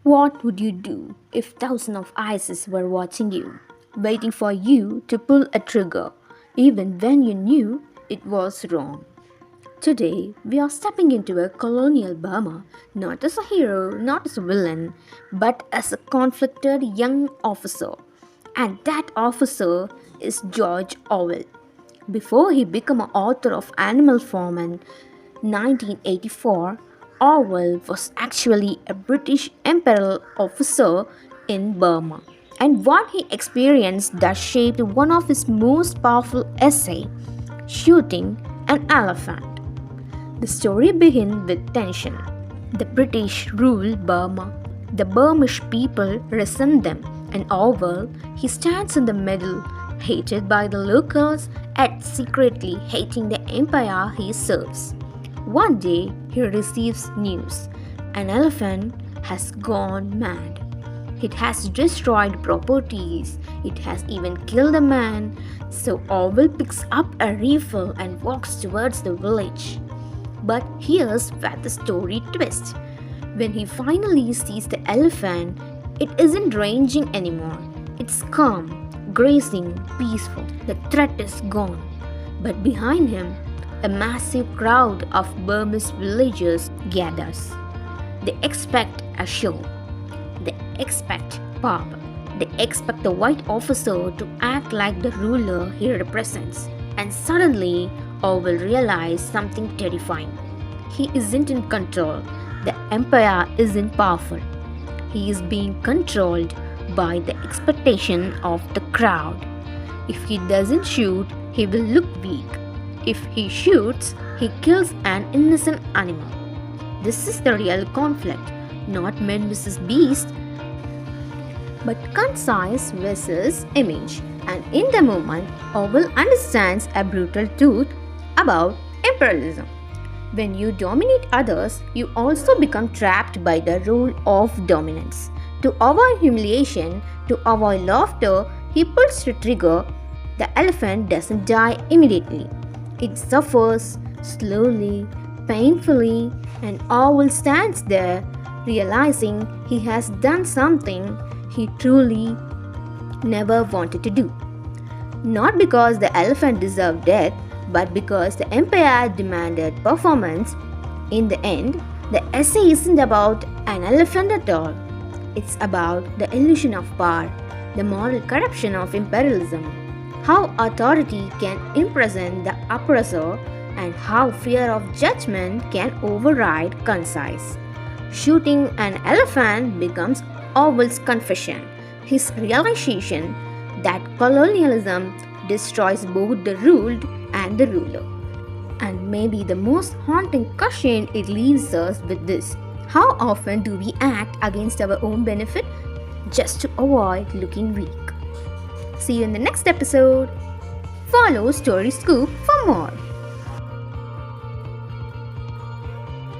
What would you do if thousands of eyes were watching you, waiting for you to pull a trigger, even when you knew it was wrong? Today, we are stepping into a colonial Burma, not as a hero, not as a villain, but as a conflicted young officer. And that officer is George Orwell. Before he became an author of Animal Farm in 1984, Orwell was actually a British imperial officer in Burma. And what he experienced that shaped one of his most powerful essays, shooting an elephant. The story begins with tension. The British rule Burma. The Burmese people resent them, and Orwell, he stands in the middle, hated by the locals yet secretly hating the empire he serves. One day, he receives news. An elephant has gone mad. It has destroyed properties. It has even killed a man. So Orwell picks up a rifle and walks towards the village. But here's where the story twists. When he finally sees the elephant, it isn't ranging anymore. It's calm, grazing, peaceful. The threat is gone. But behind him, a massive crowd of Burmese villagers gathers. They expect a show. They expect power. They expect the white officer to act like the ruler he represents. And suddenly, Orwell realizes something terrifying. He isn't in control. The empire isn't powerful. He is being controlled by the expectation of the crowd. If he doesn't shoot, he will look weak. If he shoots, he kills an innocent animal. This is the real conflict, not man versus beast, but concise versus image. And in the moment, Orwell understands a brutal truth about imperialism. When you dominate others, you also become trapped by the rule of dominance. To avoid humiliation, to avoid laughter, he pulls the trigger. The elephant doesn't die immediately. It suffers slowly, painfully, and Orwell stands there, realizing he has done something he truly never wanted to do. Not because the elephant deserved death, but because the empire demanded performance. In the end, the essay isn't about an elephant at all. It's about the illusion of power, the moral corruption of imperialism, how authority can imprison the oppressor, and how fear of judgment can override conscience. Shooting an elephant becomes Orwell's confession, his realization that colonialism destroys both the ruled and the ruler. And maybe the most haunting question it leaves us with this: how often do we act against our own benefit just to avoid looking weak? See you in the next episode. Follow Story Scoop for more.